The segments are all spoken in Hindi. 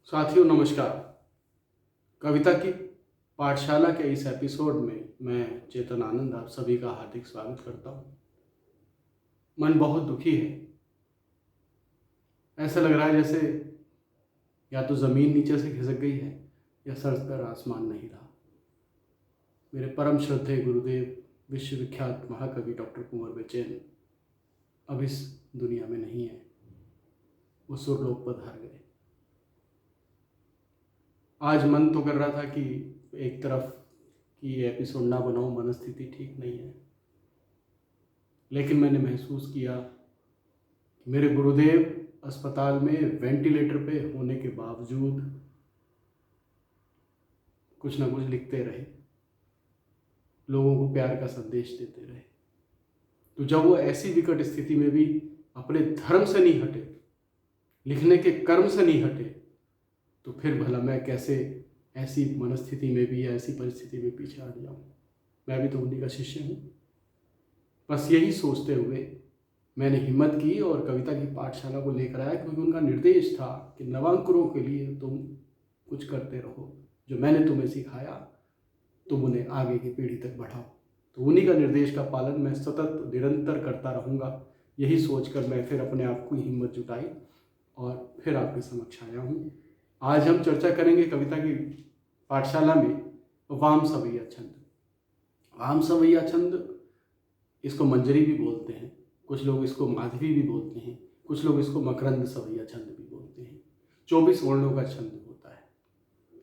साथियों नमस्कार। कविता की पाठशाला के इस एपिसोड में मैं चेतन आनंद आप सभी का हार्दिक स्वागत करता हूँ। मन बहुत दुखी है। ऐसा लग रहा है जैसे या तो ज़मीन नीचे से खिसक गई है या सर पर आसमान नहीं रहा। मेरे परम श्रद्धेय गुरुदेव विश्वविख्यात महाकवि डॉक्टर कुंवर बेचैन अब इस दुनिया में नहीं है। वो सुरलोक पधार गए। आज मन तो कर रहा था कि एक तरफ कि ये एपिसोड ना बनाऊं, मनस्थिति ठीक नहीं है, लेकिन मैंने महसूस किया कि मेरे गुरुदेव अस्पताल में वेंटिलेटर पे होने के बावजूद कुछ ना कुछ लिखते रहे, लोगों को प्यार का संदेश देते रहे। तो जब वो ऐसी विकट स्थिति में भी अपने धर्म से नहीं हटे, लिखने के कर्म से नहीं हटे, तो फिर भला मैं कैसे ऐसी मनस्थिति में भी या ऐसी परिस्थिति में पीछे हट जाऊं। मैं भी तो उन्हीं का शिष्य हूं। बस यही सोचते हुए मैंने हिम्मत की और कविता की पाठशाला को लेकर आया, क्योंकि उनका निर्देश था कि नवांकुरों के लिए तुम कुछ करते रहो, जो मैंने तुम्हें सिखाया तुम उन्हें आगे की पीढ़ी तक बढ़ाओ। तो उन्हीं का निर्देश का पालन मैं सतत निरंतर करता रहूँगा। यही सोचकर मैं फिर अपने आप को हिम्मत जुटाई और फिर आपके समक्ष आया हूँ। आज हम चर्चा करेंगे कविता की पाठशाला में वाम सवैया छंद। वाम सवैया छंद, इसको मंजरी भी बोलते हैं, कुछ लोग इसको माधवी भी बोलते हैं, कुछ लोग इसको मकरंद सवैया छंद भी बोलते हैं। 24 वर्णों का छंद होता है।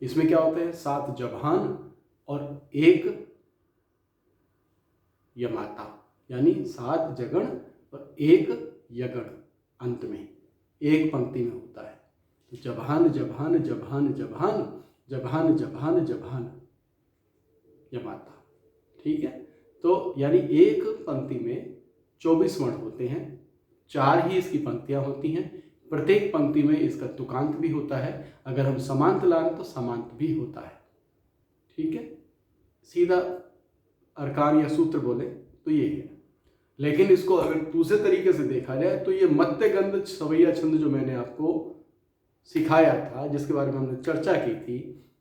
इसमें क्या होता है, 7 जबान और 1 यमाता, यानी 7 जगण और 1 यगण अंत में एक पंक्ति में होता है। तो जबान जबान जबान जबान जबान जबान जबान यमाता, ठीक है। तो यानी एक पंक्ति में 24 वर्ण होते हैं, 4 ही इसकी पंक्तियां होती हैं। प्रत्येक पंक्ति में इसका तुकांत भी होता है। अगर हम समांत लाएं तो समांत भी होता है, ठीक है। सीधा अरकान या सूत्र बोले तो ये है। लेकिन इसको अगर दूसरे तरीके से देखा जाए तो ये मत्यगंध सवैया छंद जो मैंने आपको सिखाया था, जिसके बारे में हमने चर्चा की थी,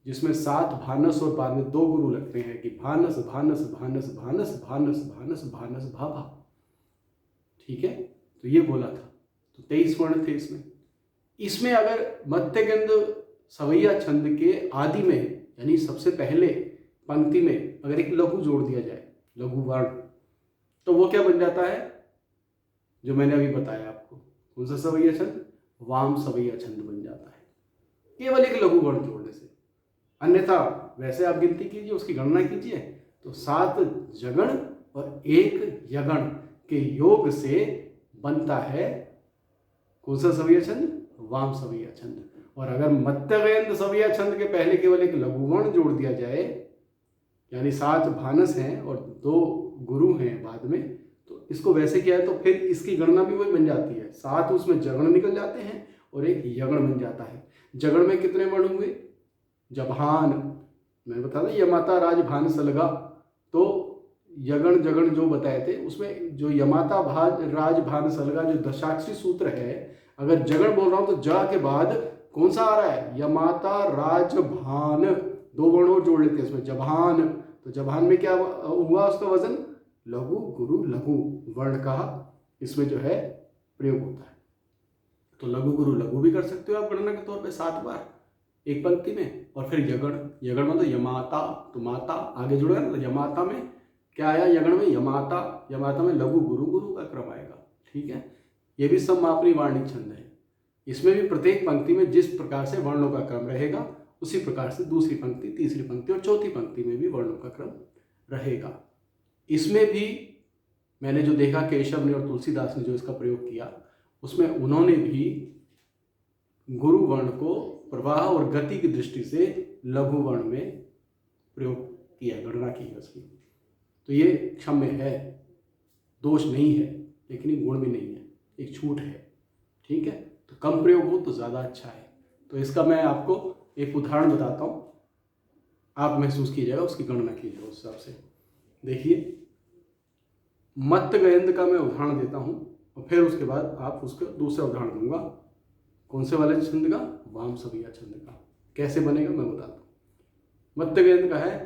जिसमें 7 भानस और बाद में 2 गुरु लगते हैं कि भानस भानस भानस भानस भानस भानस भानस भाभा, ठीक है। तो ये बोला था। तो 23 वर्ण थे इसमें अगर मत्यगंध सवैया छंद के आदि में, यानी सबसे पहले पंक्ति में अगर एक लघु जोड़ दिया जाए, लघु वर्ण, तो वो क्या बन जाता है, जो मैंने अभी बताया आपको। कौन सा सवैया छंद? वाम सवैया छंद बन जाता है, केवल एक लघु वर्ण जोड़ने से। अन्यथा वैसे आप गिनती कीजिए, उसकी गणना कीजिए, तो 7 जगण और 1 यगण के योग से बनता है कौन सा सवैया छंद? वाम सवैया छंद। और अगर मत्यगंध सवैया छंद के पहले केवल एक लघु वर्ण जोड़ दिया जाए, यानी 7 भानस हैं और 2 गुरु हैं बाद में, तो इसको वैसे किया है तो फिर इसकी गणना भी वही बन जाती है। 7 उसमें जगण निकल जाते हैं और 1 यगण बन जाता है। जगण में कितने वर्ण हुए? जभान, मैंने बताया था यमाता राज भान सलगा। तो यगण जगण जो बताए थे उसमें जो यमाता राज भान सलगा जो दशाक्षरी सूत्र है, अगर जगण बोल रहा हूं तो ज के बाद कौन सा आ रहा है? यमाता राज भान, 2 वर्ण और जोड़ लेते हैं इसमें, जभान। तो जभान में क्या हुआ उसका वजन? लघु गुरु लघु वर्ण का इसमें जो है प्रयोग होता है। तो लघु गुरु लघु भी कर सकते हो आप गणना के तौर पे 7 बार एक पंक्ति में। और फिर यगण, यगण मतलब यमाता, तो माता आगे जुड़ेगा ना, यमाता में क्या आया? यगण में यमाता, यमाता में लघु गुरु गुरु का क्रम आएगा, ठीक है। ये भी सममापनी वार्णिक छंद है। इसमें भी प्रत्येक पंक्ति में जिस प्रकार से वर्णों का क्रम रहेगा, उसी प्रकार से दूसरी पंक्ति, तीसरी पंक्ति और चौथी पंक्ति में भी वर्णों का क्रम रहेगा। इसमें भी मैंने जो देखा, केशव ने और तुलसीदास ने जो इसका प्रयोग किया, उसमें उन्होंने भी गुरु वर्ण को प्रवाह और गति की दृष्टि से लघु वर्ण में प्रयोग किया, गणना की है उसकी। तो ये क्षम्य है, दोष नहीं है, लेकिन ये गुण भी नहीं है, एक छूट है, ठीक है। तो कम प्रयोग हो तो ज़्यादा अच्छा है। तो इसका मैं आपको एक उदाहरण बताता हूँ, आप महसूस कीजिएगा, उसकी गणना कीजिएगा उस हिसाब से। देखिए, मत्यगंध का मैं उदाहरण देता हूँ और फिर उसके बाद आप उसका दूसरा उदाहरण दूंगा। कौन से वाले छंद का? वाम सवैया छंद का। कैसे बनेगा मैं बताता हूँ। मध्य गेंद का है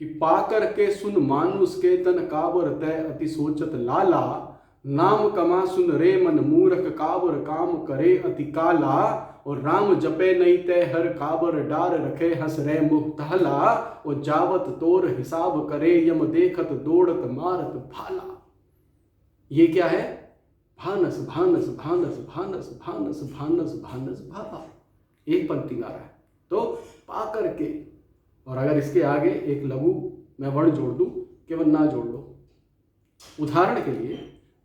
कि पाकर के सुन मानुष के तन काबर तय अति सोचत लाला, नाम कमा सुन रे मन मूरख काबर काम करे अति काला, और राम जपे नहीं तय हर काबर डार रखे हंस रे मुख तहला, और जावत तोर हिसाब करे यम देखत दौड़त मारत भाला। ये क्या है? भानस भानस भानस भानस भानस भानस भानस भाला। एक पंक्ति में आ रहा है। तो पाकर के, और अगर इसके आगे एक लघु मैं वर्ण जोड़ दूं, केवल ना जोड़ लो, उदाहरण के लिए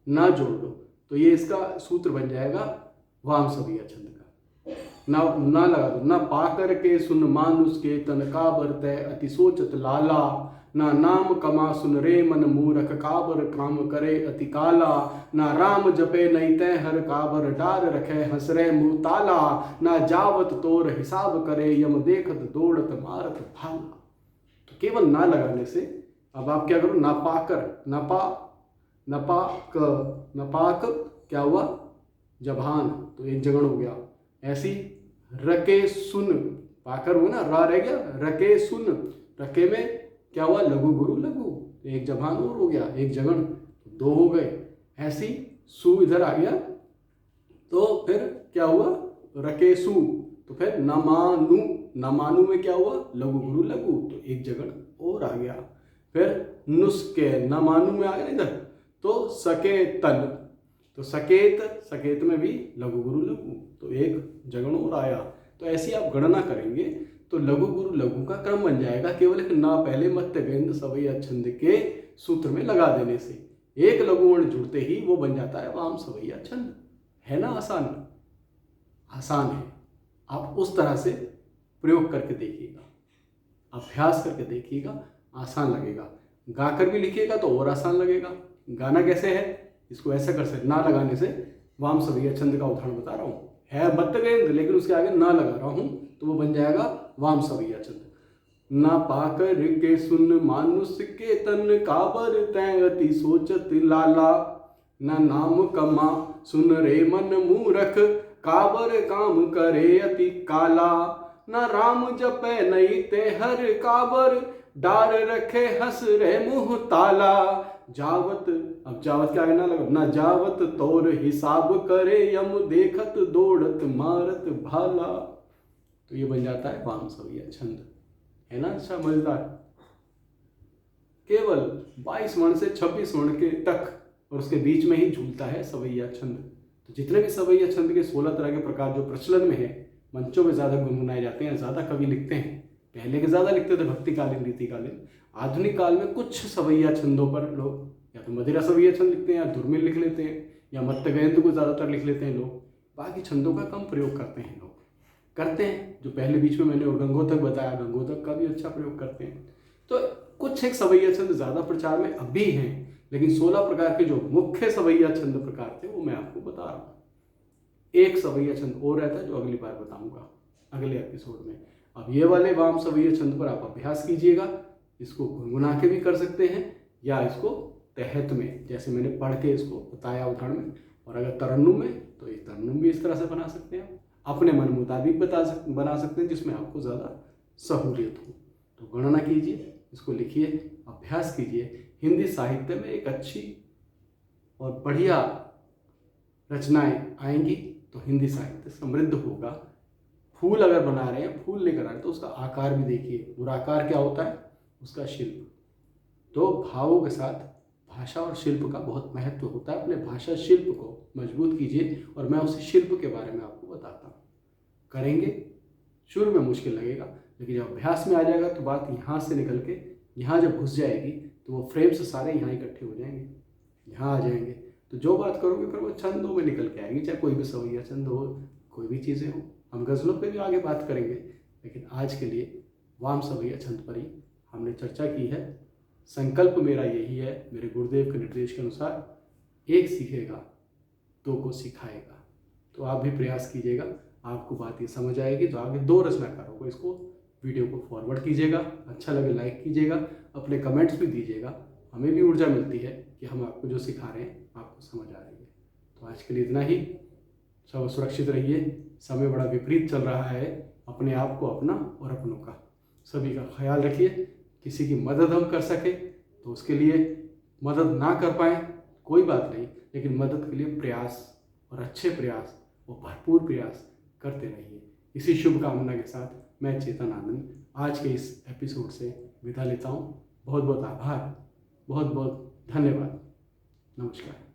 ना जोड़ लो, तो ये इसका सूत्र बन जाएगा वाम सवैया छंद का। ना लगा दो। ना पाकर के सुन मानुष के तन काबर तय अति सोचत लाला, ना नाम कमा सुन रे मन मूरख काबर काम करे अति काला, ना राम जपे नहीं तय हर काबर डार रखे हंस रे मुँह ताला, ना जावत तोर हिसाब करे यम देखत दौड़त मारत भाला। तो केवल ना लगाने से अब आप क्या करो? नापाकर, नपाक क्या हुआ? जबान, तो एक जगण हो गया। ऐसी रके सुन, पाकर हुआ ना, रा रह गया, रके सुन, रके में क्या हुआ? लघु गुरु लघु, एक जबान और हो गया, एक जगण, दो हो गए। ऐसी सु इधर आ गया, तो फिर क्या हुआ? रके सु, तो फिर नमानु, नमानु में क्या हुआ? लघु गुरु लघु, तो एक जगण और आ गया। फिर नुस्के, नमानु में आ गया इधर, तो सकेतन, तो सकेत, सकेत में भी लघु गुरु लघु, तो एक जगण और आया। तो ऐसी आप गणना करेंगे तो लघु गुरु लघु का क्रम बन जाएगा, केवल एक ना पहले मध्य गेंद सवैया छंद के सूत्र में लगा देने से। एक लघु वर्ण जुड़ते ही वो बन जाता है वाम सवैया छंद। है ना आसान? आसान है। आप उस तरह से प्रयोग करके देखिएगा, अभ्यास करके देखिएगा, आसान लगेगा। गाकर भी लिखिएगा तो और आसान लगेगा। गाना कैसे है? इसको ऐसा कर सकते, ना लगाने से वाम सवैया छंद का उदाहरण बता रहा हूँ। है मध्य गेंद लेकिन उसके आगे ना लगा रहा हूँ, तो वो बन जाएगा वाम सवैया छंद। ना पाकर के सुन मानुष के तन काबर तय अति सोचत लाला, ना नाम कमा सुन रे मन मूरख काबर काम करे अति काला, ना राम जपे नहीं ते हर काबर डार रखे हंस रे मुँह ताला, जावत, अब जावत क्या ना लगा, ना जावत तोर हिसाब करे यम देखत दौड़त मारत भाला। तो ये बन जाता है वाम सवैया छंद। है ना? अच्छा, मजेदार। केवल 22 वर्ण से 26 वर्ण के तक और उसके बीच में ही झूलता है सवैया छंद। तो जितने भी सवैया छंद के 16 तरह के प्रकार जो प्रचलन में है, मंचों में ज़्यादा गुनगुनाए जाते हैं, ज़्यादा कवि लिखते हैं। पहले के ज़्यादा लिखते थे भक्तिकालीन रीतिकालीन। आधुनिक काल में कुछ सवैया छंदों पर लोग या तो मदिरा सवैया छंद लिखते हैं, या धुरमिल लिख लेते हैं, या मत्त गयंत को ज़्यादातर लिख लेते हैं लोग। बाकी छंदों का कम प्रयोग करते हैं लोग। करते हैं जो पहले बीच में मैंने और गंगोतक बताया, गंगोतक का भी अच्छा प्रयोग करते हैं। तो कुछ एक सवैया छंद ज़्यादा प्रचार में अब भी हैं, लेकिन 16 प्रकार के जो मुख्य सवैया छंद प्रकार थे वो मैं आपको बता रहा हूँ। एक सवैया छंद और रहता है जो अगली बार बताऊंगा अगले एपिसोड में। अब ये वाले वाम सवैया छंद पर आप अभ्यास कीजिएगा। इसको गुनगुना के भी कर सकते हैं, या इसको तहत में, जैसे मैंने पढ़ के इसको बताया उदाहरण में। और अगर तरन्नुम में, तो ये तरन्नुम भी इस तरह से बना सकते हैं, अपने मन मुताबिक बना सकते हैं, जिसमें आपको ज़्यादा सहूलियत हो। तो गणना कीजिए, इसको लिखिए, अभ्यास कीजिए। हिंदी साहित्य में एक अच्छी और बढ़िया रचनाएं आएंगी तो हिंदी साहित्य समृद्ध होगा। फूल अगर बना रहे हैं, फूल लेकर आ रहे हैं, तो उसका आकार भी देखिए। और आकार क्या होता है? उसका शिल्प। तो भावों के साथ भाषा और शिल्प का बहुत महत्व होता है। अपने भाषा शिल्प को मजबूत कीजिए, और मैं उसी शिल्प के बारे में आपको बताता हूँ। करेंगे, शुरू में मुश्किल लगेगा, लेकिन जब अभ्यास में आ जाएगा तो बात यहाँ से निकल के यहाँ जब घुस जाएगी तो वो फ्रेम्स सारे यहाँ इकट्ठे हो जाएंगे, यहाँ आ जाएंगे। तो जो बात करोगे फिर वो छंदों में निकल के आएगी, चाहे कोई भी सवैया छंद हो, कोई भी चीज़ें हो। हम गज़लों पे भी आगे बात करेंगे, लेकिन आज के लिए वाम सवैया छंद पर ही हमने चर्चा की है। संकल्प मेरा यही है, मेरे गुरुदेव के निर्देश के अनुसार, एक सीखेगा दो को सिखाएगा। तो आप भी प्रयास कीजिएगा, आपको बात ये समझ आएगी। तो आगे 2 रचनाकारों को इसको वीडियो को फॉरवर्ड कीजिएगा, अच्छा लगे लाइक कीजिएगा, अपने कमेंट्स भी दीजिएगा। हमें भी ऊर्जा मिलती है कि हम आपको जो सिखा रहे हैं आपको समझ आ रही है। तो आज के लिए इतना ही। सब सुरक्षित रहिए। समय बड़ा विपरीत चल रहा है। अपने आप को, अपना और अपनों का, सभी का ख्याल रखिए। किसी की मदद हम कर सके तो उसके लिए, मदद ना कर पाए कोई बात नहीं, लेकिन मदद के लिए प्रयास, और अच्छे प्रयास और भरपूर प्रयास करते रहिए। इसी शुभकामना के साथ मैं चेतन आनंद आज के इस एपिसोड से विदा लेता हूँ। बहुत बहुत आभार, बहुत बहुत धन्यवाद, नमस्कार।